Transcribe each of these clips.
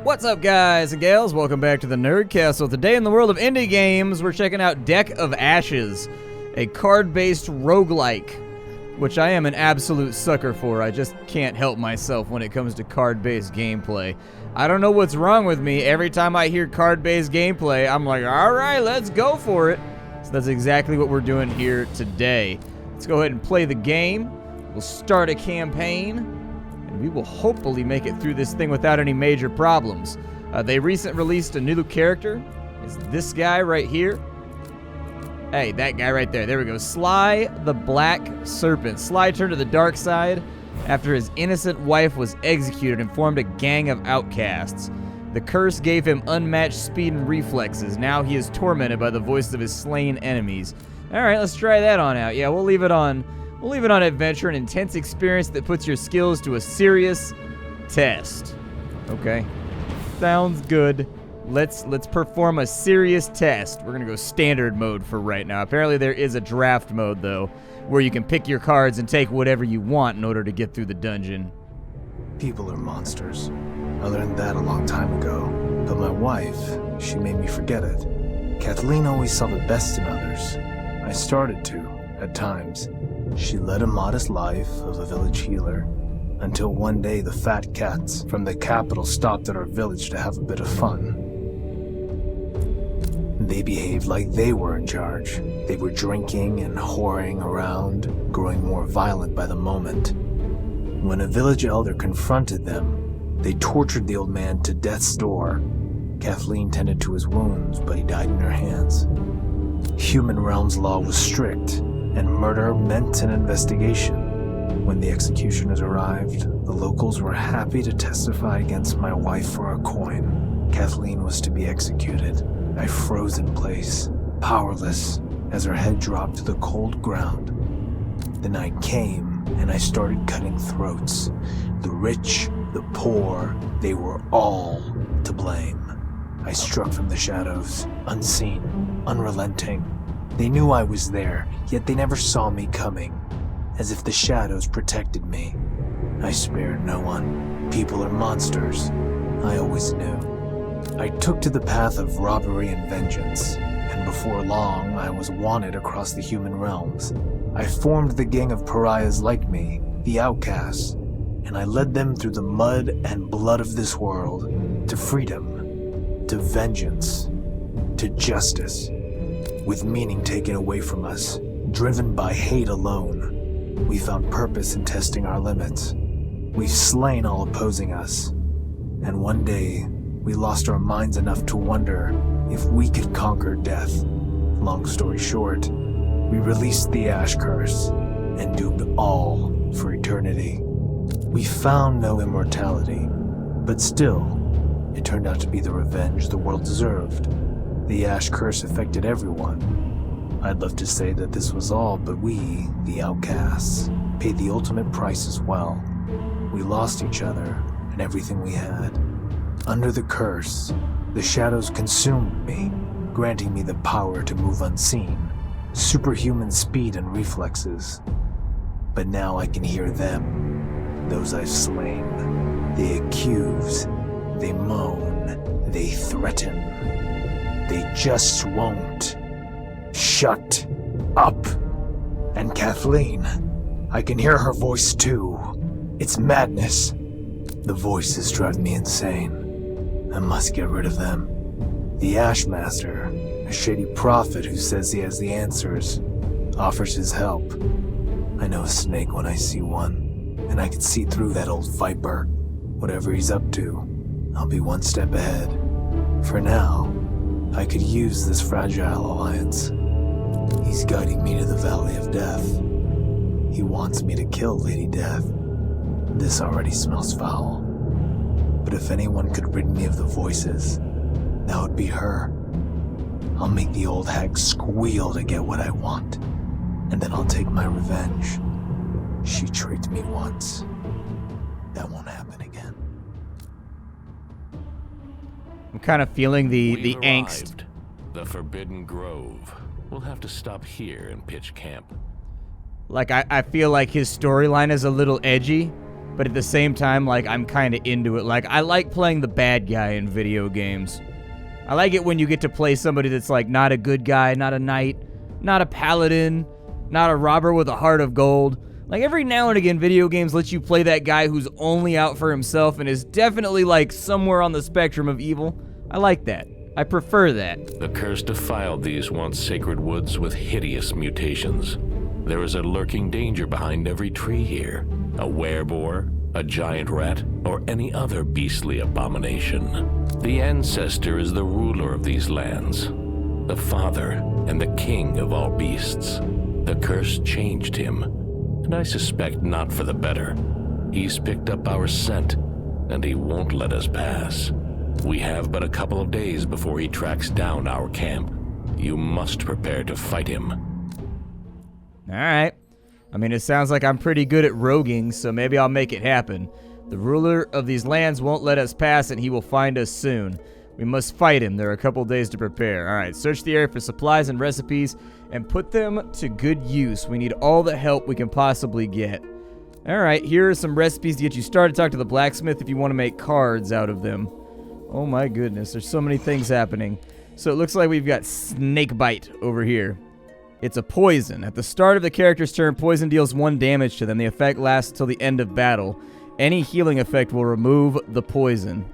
What's up, guys and gals? Welcome back to the Nerd Castle. Today in the world of indie games, we're checking out Deck of Ashes, a card-based roguelike, which I am an absolute sucker for. I just can't help myself when it comes to card-based gameplay. I don't know what's wrong with me. Every time I hear card-based gameplay, I'm like, all right, let's go for it. So that's exactly what we're doing here today. Let's go ahead and play the game. We'll start a campaign. We will hopefully make it through this thing without any major problems. They recently released a new character. It's this guy right here. Hey, that guy right there. There we go. Sly the Black Serpent. Sly turned to the dark side after his innocent wife was executed and formed a gang of outcasts. The curse gave him unmatched speed and reflexes. Now he is tormented by the voice of his slain enemies. All right, let's try that on out. Yeah, we'll leave it on adventure, an intense experience that puts your skills to a serious test. Okay. Sounds good. Let's perform a serious test. We're gonna go standard mode for right now. Apparently there is a draft mode though, where you can pick your cards and take whatever you want in order to get through the dungeon. People are monsters. I learned that a long time ago. But my wife, she made me forget it. Kathleen always saw the best in others. I started to, at times. She led a modest life of a village healer, until one day the fat cats from the capital stopped at our village to have a bit of fun. They behaved like they were in charge. They were drinking and whoring around, growing more violent by the moment. When a village elder confronted them, they tortured the old man to death's door. Kathleen tended to his wounds, but he died in her hands. Human Realms law was strict, and murder meant an investigation. When the executioners arrived, the locals were happy to testify against my wife for a coin. Kathleen was to be executed. I froze in place, powerless, as her head dropped to the cold ground. The night came, and I started cutting throats. The rich, the poor, they were all to blame. I struck from the shadows, unseen, unrelenting. They knew I was there, yet they never saw me coming, as if the shadows protected me. I spared no one. People are monsters. I always knew. I took to the path of robbery and vengeance, and before long I was wanted across the human realms. I formed the gang of pariahs like me, the outcasts, and I led them through the mud and blood of this world, to freedom, to vengeance, to justice. With meaning taken away from us, driven by hate alone, we found purpose in testing our limits. We've slain all opposing us, and one day we lost our minds enough to wonder if we could conquer death. Long story short, we released the Ash Curse and doomed all for eternity. We found no immortality, but still, it turned out to be the revenge the world deserved. The Ash Curse affected everyone. I'd love to say that this was all, but we, the outcasts, paid the ultimate price as well. We lost each other and everything we had. Under the curse, the shadows consumed me, granting me the power to move unseen, superhuman speed and reflexes. But now I can hear them, those I've slain. They accuse, they moan, they threaten. They just won't shut up. And Kathleen, I can hear her voice too. It's madness. The voices drive me insane. I must get rid of them. The Ashmaster, a shady prophet who says he has the answers, offers his help. I know a snake when I see one, and I can see through that old viper. Whatever he's up to, I'll be one step ahead. For now, I could use this fragile alliance. He's guiding me to the Valley of Death. He wants me to kill Lady Death. This already smells foul. But if anyone could rid me of the voices, that would be her. I'll make the old hag squeal to get what I want, and then I'll take my revenge. She tricked me once. That won't happen again. I'm kind of feeling the angst. The Forbidden Grove. We'll have to stop here and pitch camp. Like, I feel like his storyline is a little edgy. but at the same time, like, I'm kind of into it. Like, I like playing the bad guy in video games. I like it when you get to play somebody that's, like, not a good guy, not a knight, not a paladin, not a robber with a heart of gold. Like, every now and again, video games let you play that guy who's only out for himself and is definitely, like, somewhere on the spectrum of evil. I like that. I prefer that. The curse defiled these once sacred woods with hideous mutations. There is a lurking danger behind every tree here. A wereboar, a giant rat, or any other beastly abomination. The ancestor is the ruler of these lands, the father and the king of all beasts. The curse changed him, and I suspect not for the better. He's picked up our scent, and he won't let us pass. We have but a couple of days before he tracks down our camp. You must prepare to fight him. Alright. I mean, it sounds like I'm pretty good at roguing, so maybe I'll make it happen. The ruler of these lands won't let us pass, and he will find us soon. We must fight him. There are a couple days to prepare. Alright, search the area for supplies and recipes, and put them to good use. We need all the help we can possibly get. Alright, here are some recipes to get you started. Talk to the blacksmith if you want to make cards out of them. Oh my goodness, there's so many things happening. So it looks like we've got Snakebite over here. It's a poison. At the start of the character's turn, poison deals 1 damage to them. The effect lasts till the end of battle. Any healing effect will remove the poison.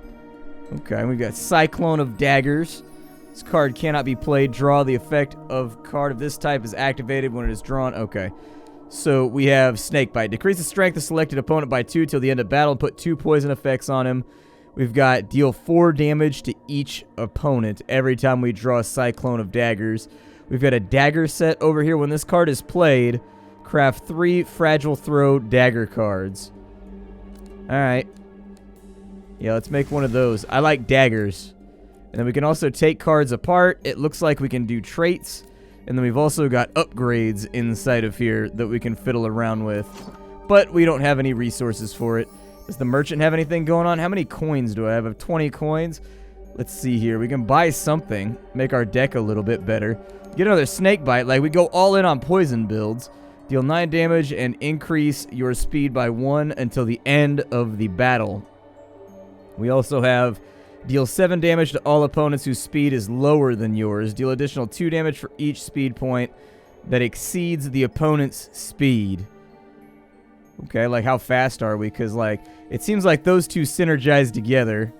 Okay, we've got Cyclone of Daggers. This card cannot be played. Draw. The effect of card of this type is activated when it is drawn. Okay. So we have Snakebite. Decrease the strength of selected opponent by 2 till the end of battle and put 2 poison effects on him. We've got deal 4 damage to each opponent every time we draw a Cyclone of Daggers. We've got a dagger set over here. When this card is played, craft 3 Fragile Throw dagger cards. Alright. Yeah, let's make one of those. I like daggers. And then we can also take cards apart. It looks like we can do traits. And then we've also got upgrades inside of here that we can fiddle around with. But we don't have any resources for it. Does the merchant have anything going on? How many coins do I have? I have 20 coins. Let's see here. We can buy something. Make our deck a little bit better. Get another Snakebite. Like, we go all in on poison builds. Deal 9 damage and increase your speed by 1 until the end of the battle. We also have deal 7 damage to all opponents whose speed is lower than yours. Deal additional 2 damage for each speed point that exceeds the opponent's speed. Okay, like, how fast are we? Because, like, it seems like those two synergize together.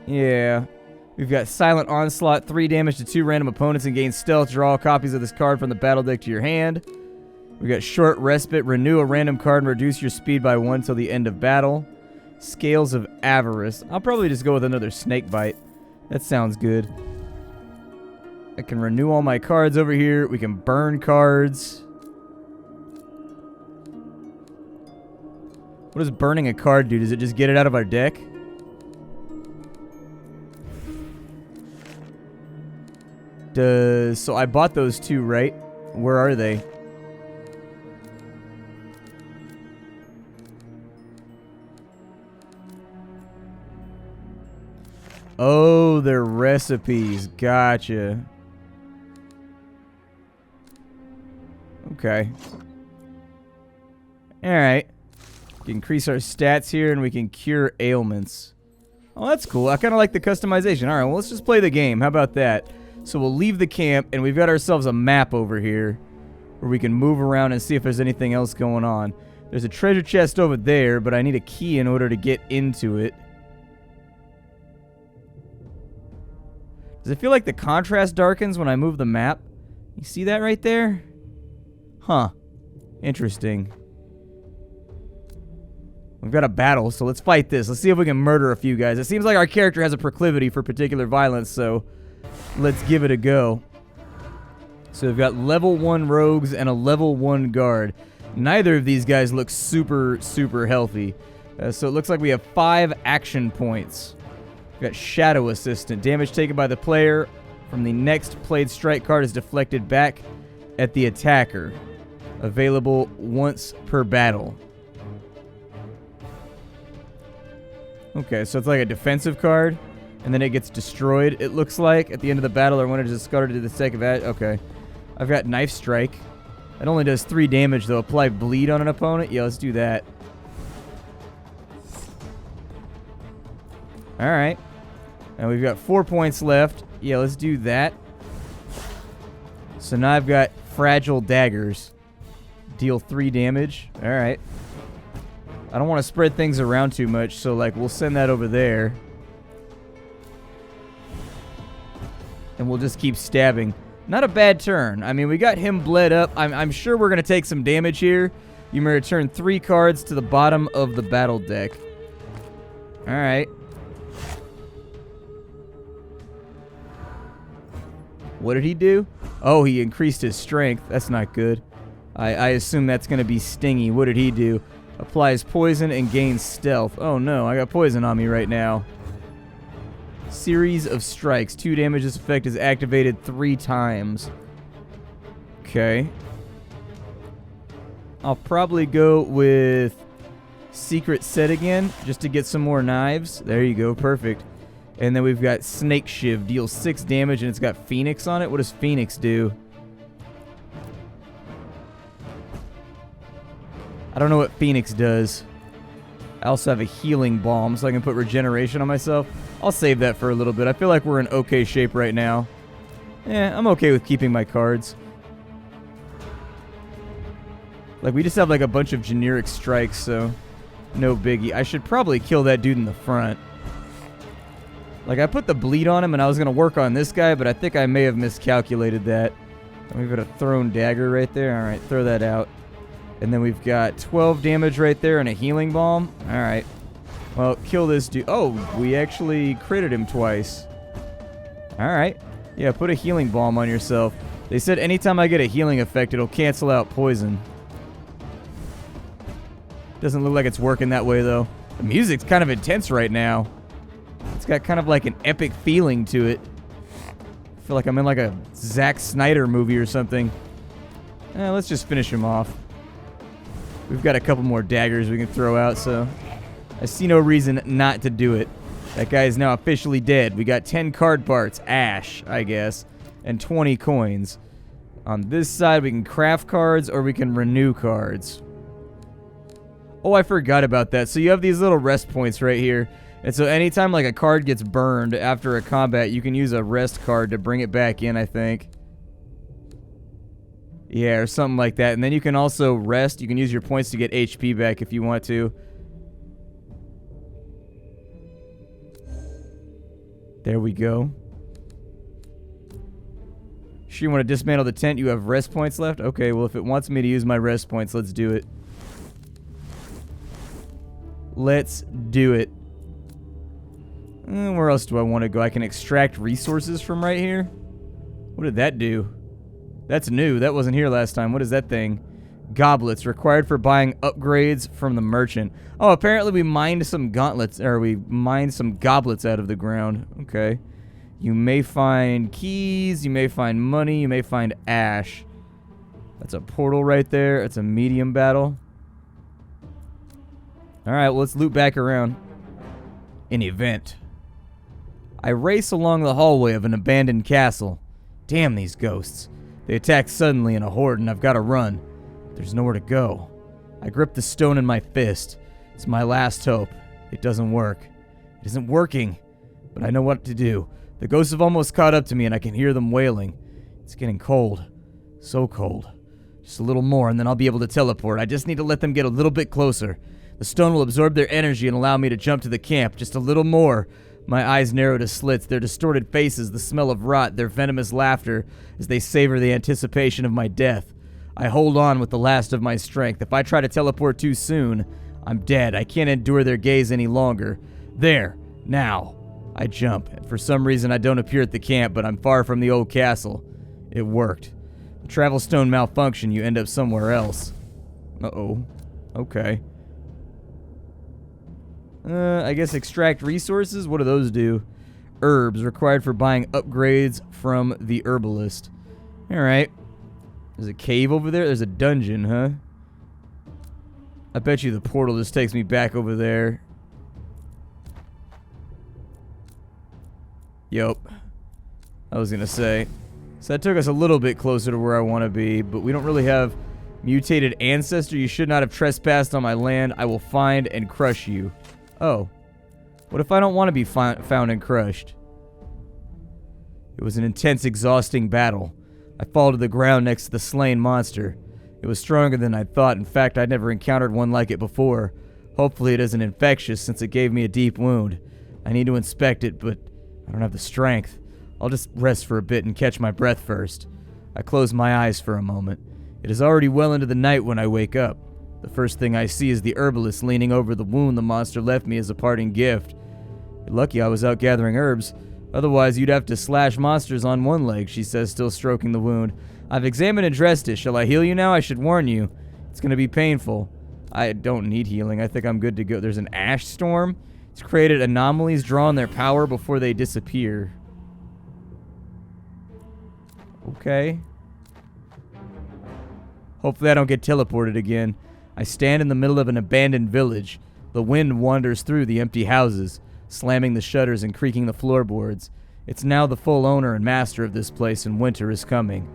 Yeah. We've got Silent Onslaught, 3 damage to 2 random opponents and gain stealth. Draw copies of this card from the battle deck to your hand. We got Short Respite, renew a random card and reduce your speed by 1 till the end of battle. Scales of Avarice. I'll probably just go with another Snakebite. That sounds good. I can renew all my cards over here. We can burn cards. What does burning a card do? Does it just get it out of our deck? So I bought those 2, right? Where are they? Oh, they're recipes. Gotcha. Okay. Alright. We can increase our stats here, and we can cure ailments. Oh, that's cool. I kind of like the customization. Alright, well, let's just play the game. How about that? So we'll leave the camp, and we've got ourselves a map over here where we can move around and see if there's anything else going on. There's a treasure chest over there, but I need a key in order to get into it. Does it feel like the contrast darkens when I move the map? You see that right there? Huh. Interesting. We've got a battle, so let's fight this. Let's see if we can murder a few guys. It seems like our character has a proclivity for particular violence, so let's give it a go. So we've got level 1 rogues and a level 1 guard. Neither of these guys look super healthy. So it looks like we have 5 action points. We've got Shadow Assistant. Damage taken by the player from the next played strike card is deflected back at the attacker. Available once per battle. Okay, so it's like a defensive card, and then it gets destroyed, it looks like, at the end of the battle or when it is discarded to the sake of that. Okay. I've got Knife Strike. It only does 3 damage, though. Apply bleed on an opponent? Yeah, let's do that. Alright. And we've got 4 points left. Yeah, let's do that. So now I've got fragile daggers. Deal 3 damage. Alright. I don't want to spread things around too much, so like we'll send that over there. And we'll just keep stabbing. Not a bad turn. I mean, we got him bled up. I'm sure we're going to take some damage here. You may return 3 cards to the bottom of the battle deck. Alright. What did he do? Oh, he increased his strength. That's not good. I assume that's going to be stingy. What did he do? Applies poison and gains stealth. Oh no, I got poison on me right now. Series of strikes. 2 damage. This effect is activated 3 times. Okay. I'll probably go with Secret Set again, just to get some more knives. There you go. Perfect. And then we've got Snake Shiv. Deals 6 damage, and it's got Phoenix on it. What does Phoenix do? I don't know what Phoenix does. I also have a healing balm, so I can put regeneration on myself. I'll save that for a little bit. I feel like we're in okay shape right now. Yeah, I'm okay with keeping my cards. Like, we just have like a bunch of generic strikes, so no biggie. I should probably kill that dude in the front. Like, I put the bleed on him, and I was going to work on this guy, but I think I may have miscalculated that. We've got a thrown dagger right there. All right, throw that out. And then we've got 12 damage right there and a healing balm. All right. Well, kill this dude. Oh, we actually critted him twice. All right. Yeah, put a healing balm on yourself. They said anytime I get a healing effect, it'll cancel out poison. Doesn't look like it's working that way, though. The music's kind of intense right now. It's got kind of like an epic feeling to it. I feel like I'm in like a Zack Snyder movie or something. Let's just finish him off. We've got a couple more daggers we can throw out, so I see no reason not to do it. That guy is now officially dead. We got 10 card parts, ash, I guess, and 20 coins. On this side, we can craft cards or we can renew cards. Oh, I forgot about that. So you have these little rest points right here. And so anytime like a card gets burned after a combat, you can use a rest card to bring it back in, I think. Yeah, or something like that. And then you can also rest. You can use your points to get HP back if you want to. There we go. Sure you want to dismantle the tent? You have rest points left? Okay, well if it wants me to use my rest points, let's do it. Let's do it. Where else do I want to go? I can extract resources from right here. What did that do? That's new. That wasn't here last time. What is that thing? Goblets. Required for buying upgrades from the merchant. Oh, apparently we mined some gauntlets, or we mined some goblets out of the ground. Okay. You may find keys. You may find money. You may find ash. That's a portal right there. It's a medium battle. Alright, well, let's loop back around. An event. I race along the hallway of an abandoned castle. Damn these ghosts. They attack suddenly in a horde and I've got to run. There's nowhere to go. I grip the stone in my fist. It's my last hope. It doesn't work. It isn't working, but I know what to do. The ghosts have almost caught up to me and I can hear them wailing. It's getting cold. So cold. Just a little more and then I'll be able to teleport. I just need to let them get a little bit closer. The stone will absorb their energy and allow me to jump to the camp. Just a little more. My eyes narrow to slits, their distorted faces, the smell of rot, their venomous laughter as they savor the anticipation of my death. I hold on with the last of my strength. If I try to teleport too soon, I'm dead. I can't endure their gaze any longer. There. Now. I jump, and for some reason I don't appear at the camp, but I'm far from the old castle. It worked. The travel stone malfunction, you end up somewhere else. Uh-oh. Okay. I guess extract resources? What do those do? Herbs required for buying upgrades from the herbalist. Alright. There's a cave over there? There's a dungeon, huh? I bet you the portal just takes me back over there. Yup. I was gonna say. So that took us a little bit closer to where I want to be, but we don't really have Mutated ancestor, you should not have trespassed on my land. I will find and crush you. Oh. What if I don't want to be found and crushed? It was an intense, exhausting battle. I fall to the ground next to the slain monster. It was stronger than I'd thought. In fact, I'd never encountered one like it before. Hopefully it isn't infectious since it gave me a deep wound. I need to inspect it, but I don't have the strength. I'll just rest for a bit and catch my breath first. I close my eyes for a moment. It is already well into the night when I wake up. The first thing I see is the herbalist leaning over the wound the monster left me as a parting gift. You're lucky I was out gathering herbs. Otherwise, you'd have to slash monsters on one leg, she says, still stroking the wound. I've examined and dressed it. Shall I heal you now? I should warn you. It's going to be painful. I don't need healing. I think I'm good to go. There's an ash storm. It's created anomalies, drawing their power before they disappear. Okay. Hopefully I don't get teleported again. I stand in the middle of an abandoned village. The wind wanders through the empty houses, slamming the shutters and creaking the floorboards. It's now the full owner and master of this place, and winter is coming.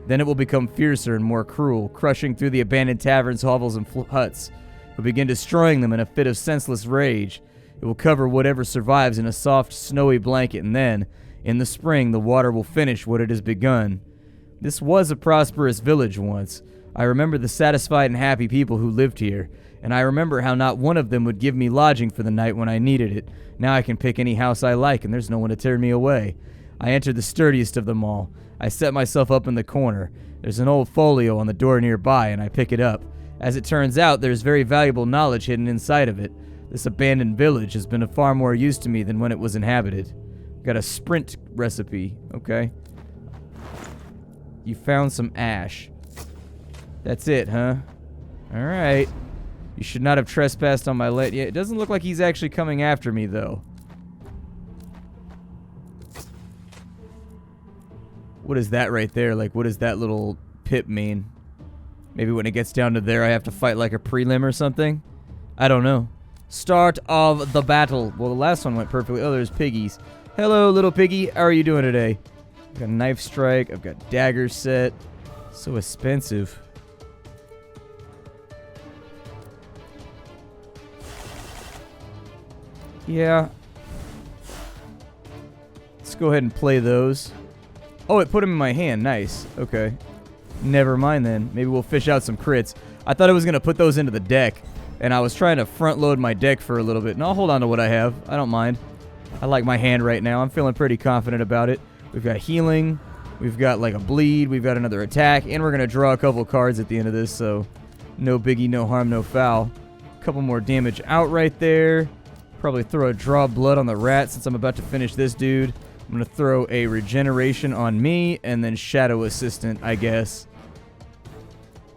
Then it will become fiercer and more cruel, crushing through the abandoned taverns, hovels, and huts. It will begin destroying them in a fit of senseless rage. It will cover whatever survives in a soft, snowy blanket, and then, in the spring, the water will finish what it has begun. This was a prosperous village once. I remember the satisfied and happy people who lived here, and I remember how not one of them would give me lodging for the night when I needed it. Now I can pick any house I like, and there's no one to tear me away. I enter the sturdiest of them all. I set myself up in the corner. There's an old folio on the door nearby, and I pick it up. As it turns out, there's very valuable knowledge hidden inside of it. This abandoned village has been of far more use to me than when it was inhabited. Got a sprint recipe. Okay. You found some ash. That's it, huh? Alright. You should not have trespassed on my land. Yeah, it doesn't look like he's actually coming after me, though. What is that right there? Like, what does that little pip mean? Maybe when it gets down to there, I have to fight like a prelim or something? I don't know. Start of the battle. Well, the last one went perfectly. Oh, there's piggies. Hello, little piggy. How are you doing today? I've got a knife strike. I've got dagger set. So expensive. Yeah. Let's go ahead and play those. Oh, it put them in my hand. Nice. Okay. Never mind then. Maybe we'll fish out some crits. I thought I was going to put those into the deck, and I was trying to front load my deck for a little bit. And I'll hold on to what I have. I don't mind. I like my hand right now. I'm feeling pretty confident about it. We've got healing. We've got like a bleed. We've got another attack. And we're going to draw a couple cards at the end of this, so no biggie, no harm, no foul. A couple more damage out right there. Probably throw a draw blood on the rat since I'm about to finish this dude. I'm going to throw a regeneration on me and then shadow assistant, I guess.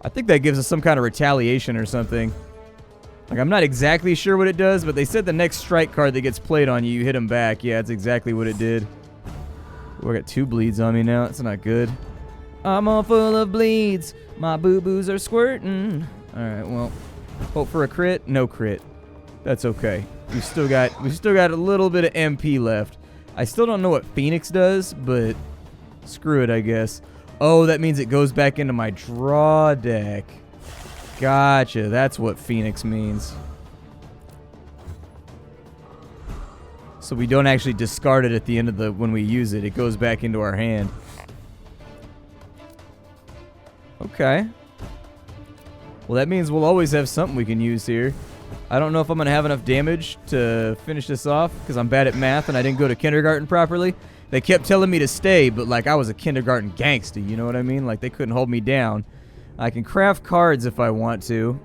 I think that gives us some kind of retaliation or something. Like, I'm not exactly sure what it does, but they said the next strike card that gets played on you, you hit him back. Yeah, that's exactly what it did. Ooh, I got 2 bleeds on me now. That's not good. I'm all full of bleeds. My boo-boos are squirting. Alright, well, hope for a crit. No crit. That's okay. We've still got a little bit of MP left. I still don't know what Phoenix does, but screw it, I guess. Oh, that means it goes back into my draw deck. Gotcha. That's what Phoenix means. So we don't actually discard it at the end of the when we use it. It goes back into our hand. Okay. Well, that means we'll always have something we can use here. I don't know if I'm going to have enough damage to finish this off because I'm bad at math and I didn't go to kindergarten properly. They kept telling me to stay, but like I was a kindergarten gangster, you know what I mean? Like they couldn't hold me down. I can craft cards if I want to.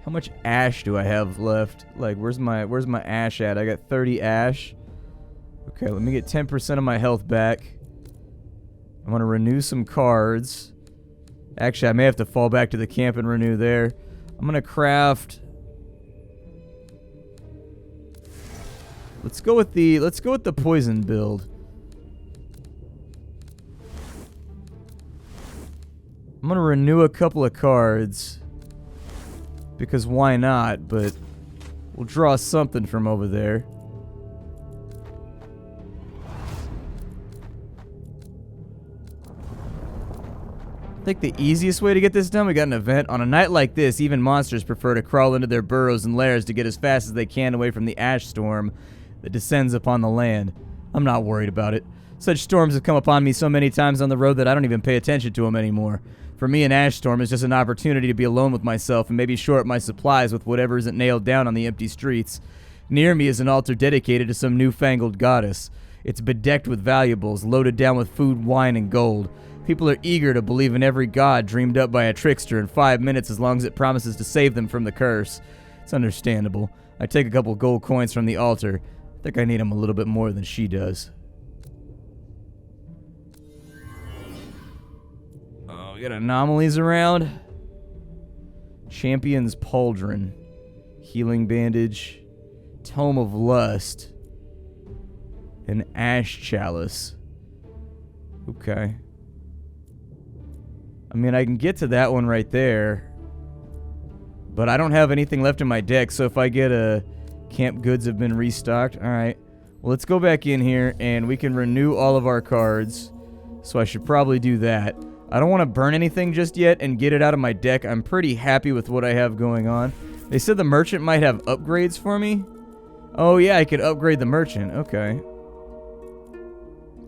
How much ash do I have left? Like where's my ash at? I got 30 ash. Okay, let me get 10% of my health back. I'm going to renew some cards. Actually, I may have to fall back to the camp and renew there. I'm going to craft. Let's go with the poison build. I'm going to renew a couple of cards because why not, but we'll draw something from over there. think the easiest way to get this done, we got an event. On a night like this, even monsters prefer to crawl into their burrows and lairs to get as fast as they can away from the ash storm that descends upon the land. I'm not worried about it. Such storms have come upon me so many times on the road that I don't even pay attention to them anymore. For me, an ash storm is just an opportunity to be alone with myself and maybe shore up my supplies with whatever isn't nailed down on the empty streets. Near me is an altar dedicated to some newfangled goddess. It's bedecked with valuables, loaded down with food, wine, and gold. People are eager to believe in every god dreamed up by a trickster in 5 minutes as long as it promises to save them from the curse. It's understandable. I take a couple gold coins from the altar. I think I need them a little bit more than she does. Oh, we got anomalies around. Champion's Pauldron. Healing Bandage. Tome of Lust. An Ash Chalice. Okay. I mean, I can get to that one right there. But I don't have anything left in my deck, so if I get a... Camp goods have been restocked. Alright. Well, let's go back in here, and we can renew all of our cards. So I should probably do that. I don't want to burn anything just yet and get it out of my deck. I'm pretty happy with what I have going on. They said the merchant might have upgrades for me. Oh, yeah, I could upgrade the merchant. Okay.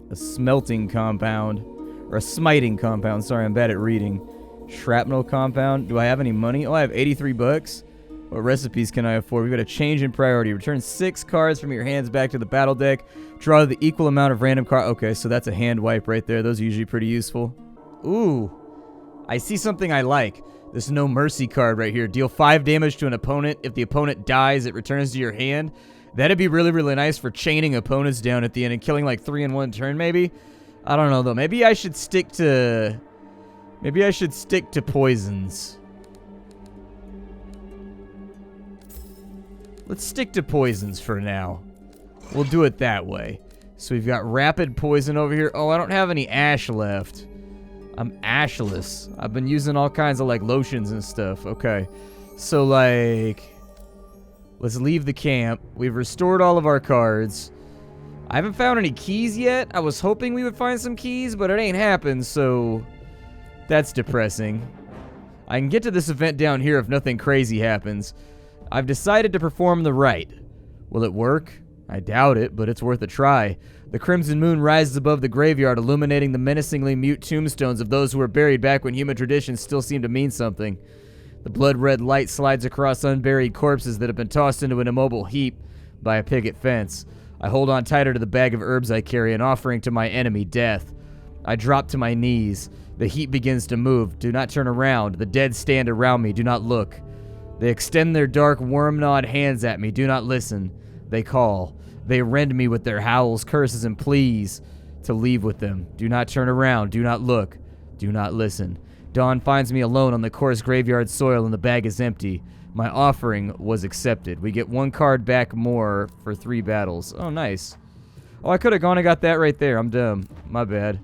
A smelting compound. Or a smiting compound. Sorry, I'm bad at reading. Shrapnel compound. Do I have any money? Oh, I have 83 bucks. What recipes can I afford? We've got a change in priority. Return 6 cards from your hands back to the battle deck. Draw the equal amount of random cards. Okay, so that's a hand wipe right there. Those are usually pretty useful. Ooh. I see something I like. This No Mercy card right here. Deal 5 damage to an opponent. If the opponent dies, it returns to your hand. That'd be really, really nice for chaining opponents down at the end and killing like 3 in one turn, maybe. I don't know, though. Maybe I should stick to... Maybe I should stick to poisons. Let's stick to poisons for now. We'll do it that way. So we've got rapid poison over here. Oh, I don't have any ash left. I'm ashless. I've been using all kinds of like lotions and stuff. Okay. So like... Let's leave the camp. We've restored all of our cards. I haven't found any keys yet. I was hoping we would find some keys, but it ain't happened, so... That's depressing. I can get to this event down here if nothing crazy happens. I've decided to perform the rite. Will it work? I doubt it, but it's worth a try. The crimson moon rises above the graveyard, illuminating the menacingly mute tombstones of those who were buried back when human traditions still seemed to mean something. The blood-red light slides across unburied corpses that have been tossed into an immobile heap by a picket fence. I hold on tighter to the bag of herbs I carry, an offering to my enemy, death. I drop to my knees. The heap begins to move. Do not turn around. The dead stand around me. Do not look. They extend their dark, worm-gnawed hands at me. Do not listen. They call. They rend me with their howls, curses, and pleas to leave with them. Do not turn around. Do not look. Do not listen. Dawn finds me alone on the coarse graveyard soil, and the bag is empty. My offering was accepted. We get 1 card back more for 3 battles. Oh, nice. Oh, I could have gone and got that right there. I'm dumb. My bad.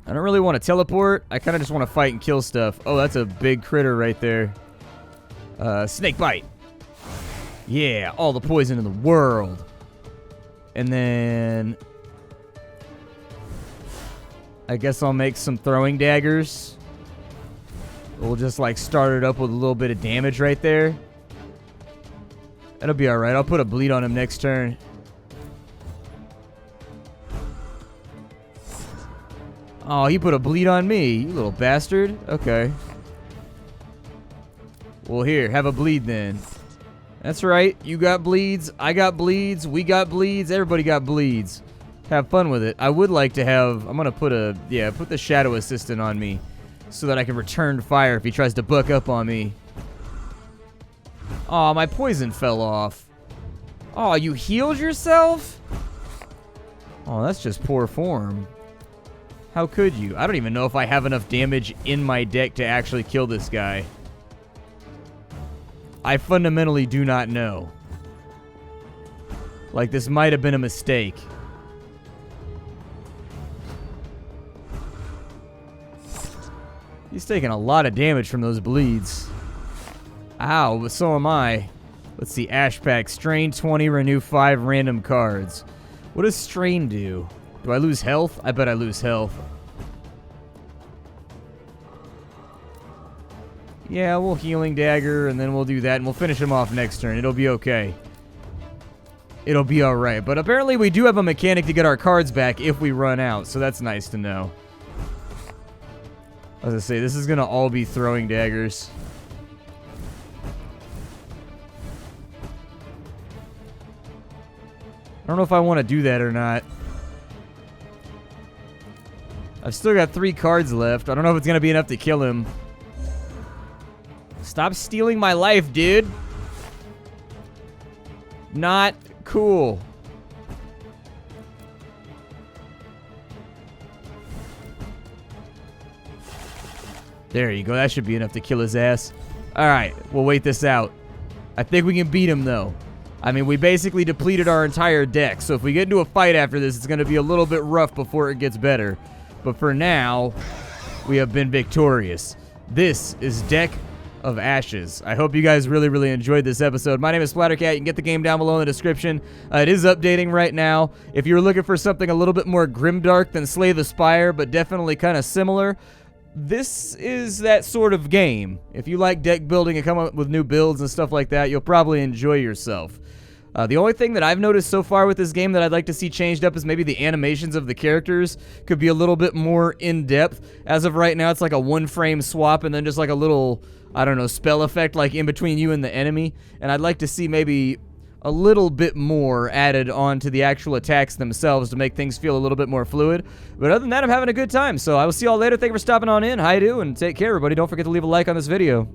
I don't really want to teleport. I kind of just want to fight and kill stuff. Oh, that's a big critter right there. Snakebite. Yeah, all the poison in the world. And then... I guess I'll make some throwing daggers. We'll just like start it up with a little bit of damage right there. That'll be alright. I'll put a bleed on him next turn. Oh, he put a bleed on me, you little bastard. Okay. Well, here, have a bleed then. That's right. You got bleeds. I got bleeds. We got bleeds. Everybody got bleeds. Have fun with it. I would like to have... I'm going to put a... Yeah, put the Shadow Assistant on me so that I can return fire if he tries to buck up on me. Aw, my poison fell off. Aw, you healed yourself? Oh, that's just poor form. How could you? I don't even know if I have enough damage in my deck to actually kill this guy. I fundamentally do not know. Like, this might have been a mistake. He's taking a lot of damage from those bleeds. Ow, but so am I. Let's see, Ash Pack. Strain 20, renew 5 random cards. What does Strain do? Do I lose health? I bet I lose health. Yeah, we'll Healing Dagger, and then we'll do that, and we'll finish him off next turn. It'll be okay. It'll be alright. But apparently we do have a mechanic to get our cards back if we run out, so that's nice to know. As I say, this is going to all be throwing daggers. I don't know if I want to do that or not. I've still got 3 cards left. I don't know if it's going to be enough to kill him. Stop stealing my life, dude. Not cool. There you go. That should be enough to kill his ass. Alright, we'll wait this out. I think we can beat him, though. I mean, we basically depleted our entire deck, so if we get into a fight after this, it's going to be a little bit rough before it gets better. But for now, we have been victorious. This is Deck of Ashes. I hope you guys really, really enjoyed this episode. My name is Splattercat. You can get the game down below in the description. It is updating right now. If you're looking for something a little bit more grimdark than Slay the Spire, but definitely kind of similar, this is that sort of game. If you like deck building and come up with new builds and stuff like that, you'll probably enjoy yourself. The only thing that I've noticed so far with this game that I'd like to see changed up is maybe the animations of the characters could be a little bit more in-depth. As of right now, it's like a one-frame swap and then just like a little, I don't know, spell effect like in between you and the enemy. And I'd like to see maybe a little bit more added on to the actual attacks themselves to make things feel a little bit more fluid. But other than that, I'm having a good time. So I will see y'all later. Thank you for stopping on in. Hi, do, and take care, everybody. Don't forget to leave a like on this video.